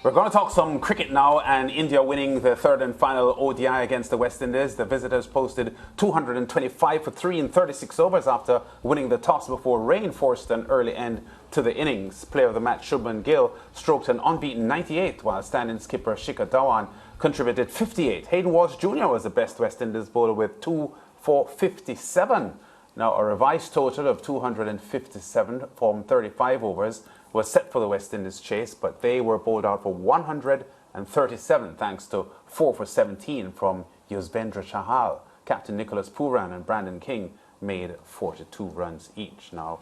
We're going to talk some cricket now, and India winning the third and final ODI against the West Indies. The visitors posted 225 for 3 in 36 overs after winning the toss before rain forced an early end to the innings. Player of the match Shubman Gill stroked an unbeaten 98, while stand-in skipper Shikhar Dhawan contributed 58. Hayden Walsh Jr. was the best West Indies bowler with 2 for 57. Now, a revised total of 257 from 35 overs was set for the West Indies chase, but they were bowled out for 137 thanks to 4 for 17 from Yuzvendra Chahal. Captain Nicholas Pooran and Brandon King made 42 runs each. Now,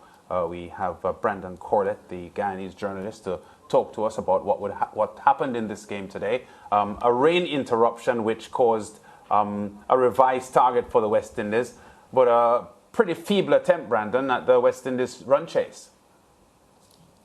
we have Brandon Corlette, the Guyanese journalist, to talk to us about what happened in this game today. A rain interruption which caused a revised target for the West Indies, but a pretty feeble attempt, Brandon, at the West Indies run chase.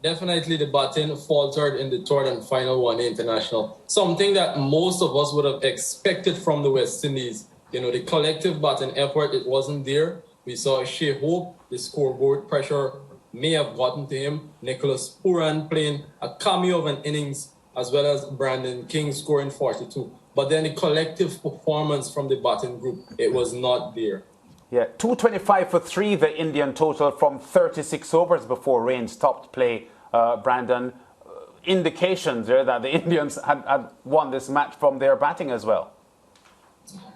Definitely the batting faltered in the third and final one international. Something that most of us would have expected from the West Indies. You know, the collective batting effort, it wasn't there. We saw Shea Hope, the scoreboard pressure may have gotten to him. Nicholas Pooran playing a cameo of an innings, as well as Brandon King scoring 42. But then the collective performance from the batting group, it was not there. Yeah, 225 for 3, the Indian total from 36 overs before rain stopped play, Brandon. Indications there that the Indians had won this match from their batting as well.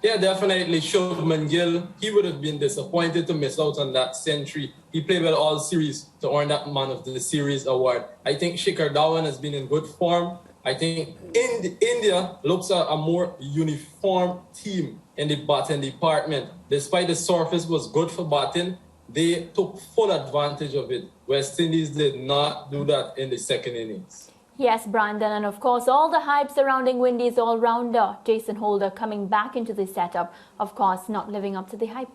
Yeah, definitely. Shubman Gill, he would have been disappointed to miss out on that century. He played well all series to earn that Man of the Series award. I think Shikhar Dhawan has been in good form. I think India looks at a more uniform team in the batting department. Despite the surface was good for batting, they took full advantage of it. West Indies did not do that in the second innings. Yes, Brandon, and of course all the hype surrounding Windies all-rounder Jason Holder coming back into the setup, of course not living up to the hype.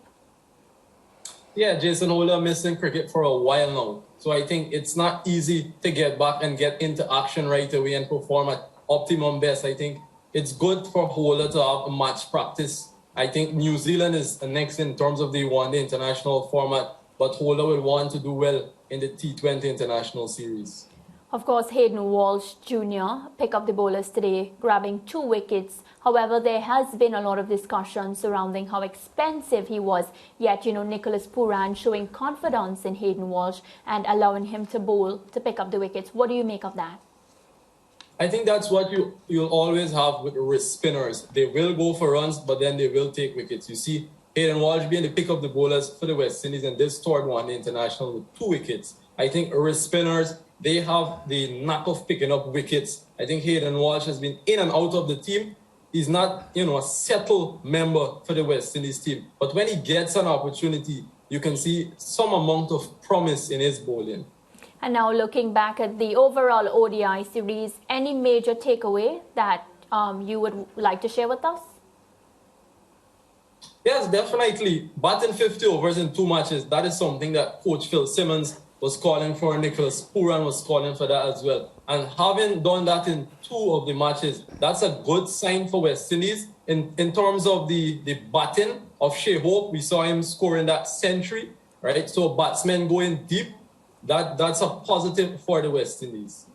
Yeah, Jason Holder missing cricket for a while now. So I think it's not easy to get back and get into action right away and perform at optimum best. I think it's good for Holder to have a match practice. I think New Zealand is next in terms of the one-day international format, but Holder will want to do well in the T20 international series. Of course, Hayden Walsh Jr. picked up the bowlers today, grabbing 2 wickets. However, there has been a lot of discussion surrounding how expensive he was. Yet, Nicholas Pooran showing confidence in Hayden Walsh and allowing him to bowl to pick up the wickets. What do you make of that? I think that's what you'll always have with wrist spinners. They will go for runs, but then they will take wickets. You see Hayden Walsh being the pick of the bowlers for the West Indies in this third one international with 2 wickets. I think wrist spinners, they have the knack of picking up wickets. I think Hayden Walsh has been in and out of the team. He's not, a settled member for the West Indies team. But when he gets an opportunity, you can see some amount of promise in his bowling. And now looking back at the overall ODI series, any major takeaway that you would like to share with us? Yes, definitely. Batting 50 overs in 2 matches, that is something that Coach Phil Simmons was calling for. Nicholas Pooran was calling for that as well. And having done that in 2 of the matches, that's a good sign for West Indies. In terms of the batting of Shea Hope, we saw him scoring that century, right? So batsmen going deep, that's a positive for the West Indies.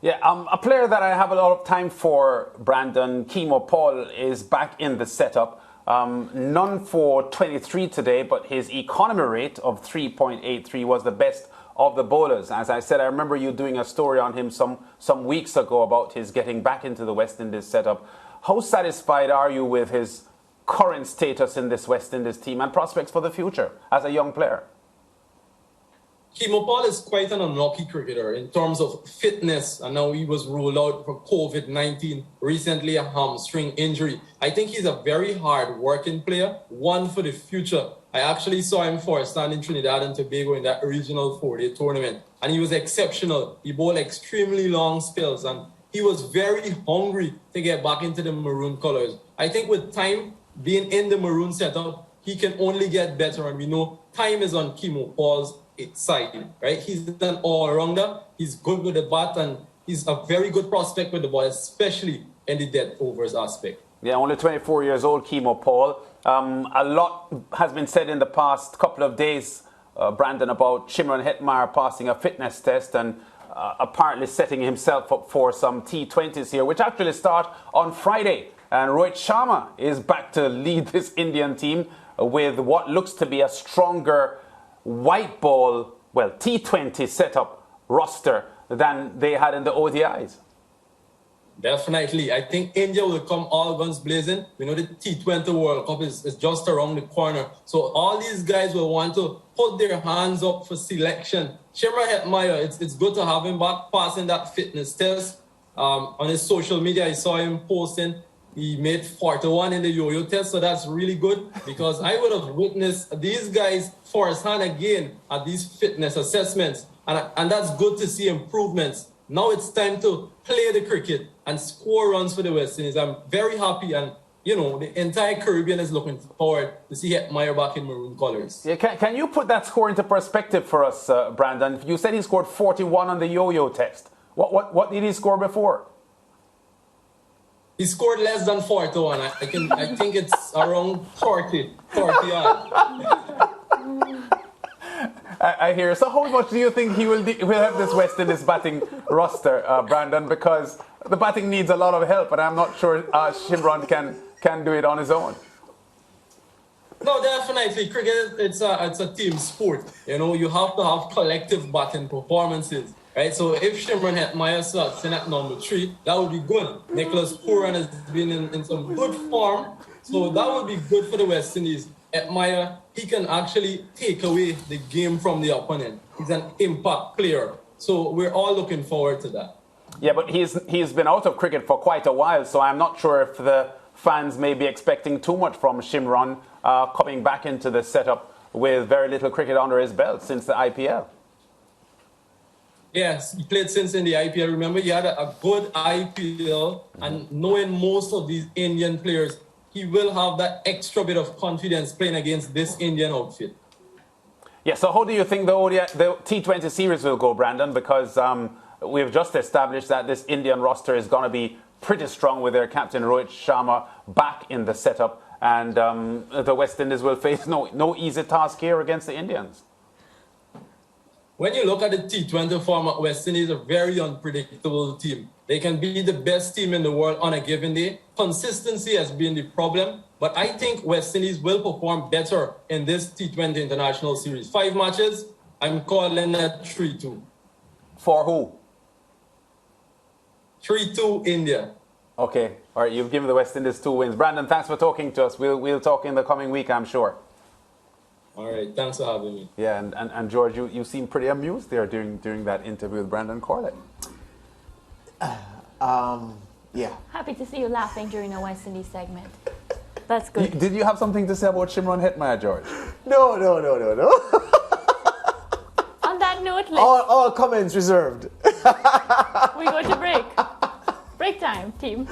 Yeah, a player that I have a lot of time for, Brandon, Keemo Paul, is back in the setup. None for 23 today, but his economy rate of 3.83 was the best of the bowlers. As I said, I remember you doing a story on him some weeks ago about his getting back into the West Indies setup. How satisfied are you with his current status in this West Indies team and prospects for the future as a young player? Keemo Paul is quite an unlucky cricketer in terms of fitness, and now he was ruled out for COVID-19, recently a hamstring injury. I think he's a very hard-working player, one for the future. I actually saw him for a stand in Trinidad and Tobago in that regional 4-day tournament, and he was exceptional. He bowled extremely long spells, and he was very hungry to get back into the maroon colors. I think with time being in the maroon setup, he can only get better, and we know time is on Keemo Paul's side, right? He's an all-rounder. He's good with the bat, and he's a very good prospect with the ball, especially in the dead overs aspect. Yeah, only 24 years old, Keemo Paul. A lot has been said in the past couple of days, Brandon, about Shimron Hetmyer passing a fitness test, and apparently setting himself up for some T20s here, which actually start on Friday. And Rohit Sharma is back to lead this Indian team with what looks to be a stronger white ball, well, T20 setup roster than they had in the ODIs. Definitely. I think India will come all guns blazing. We know the T20 World Cup is just around the corner. So all these guys will want to put their hands up for selection. Shimron Hetmyer, it's good to have him back passing that fitness test. On his social media, I saw him posting. He made 41 in the yo-yo test, so that's really good because I would have witnessed these guys firsthand again at these fitness assessments. And that's good to see improvements. Now it's time to play the cricket and score runs for the West Indies. I'm very happy, and you know the entire Caribbean is looking forward to see Hetmyer back in maroon colours. Yeah, can you put that score into perspective for us, Brandon? You said he scored 41 on the yo-yo test. What did he score before? He scored less than 41. I think it's around 40 odd. I hear. So how much do you think he will have this West Indies batting roster, Brandon? Because the batting needs a lot of help, and I'm not sure Shimron can do it on his own. No, definitely. Cricket, it's a team sport. You know, you have to have collective batting performances, right? So if Shimron Hetmyer starts in at number 3, that would be good. Nicholas Pooran has been in some good form, so that would be good for the West Indies. Hetmyer, he can actually take away the game from the opponent. He's an impact player. So we're all looking forward to that. Yeah, but he's been out of cricket for quite a while, so I'm not sure if the fans may be expecting too much from Shimron coming back into the setup with very little cricket under his belt since the IPL. Yes, he played since in the IPL. Remember, he had a good IPL, and knowing most of these Indian players, he will have that extra bit of confidence playing against this Indian outfit. Yeah, so how do you think the T20 series will go, Brandon? Because we've just established that this Indian roster is going to be pretty strong with their captain Rohit Sharma back in the setup, and the West Indies will face no easy task here against the Indians. When you look at the T20 format, West Indies is a very unpredictable team. They can be the best team in the world on a given day. Consistency has been the problem, but I think West Indies will perform better in this T20 International Series. 5 matches, I'm calling that 3-2. For who? 3-2 India. Okay, all right, you've given the West Indies 2 wins. Brandon, thanks for talking to us. We'll talk in the coming week, I'm sure. All right, thanks for having me. Yeah, and George, you seem pretty amused there during that interview with Brandon Corlette. Yeah. Happy to see you laughing during a West Indies segment. That's good. Did you have something to say about Shimron Hetmyer, George? No. On that note, All comments reserved. we go to break. Break time, team.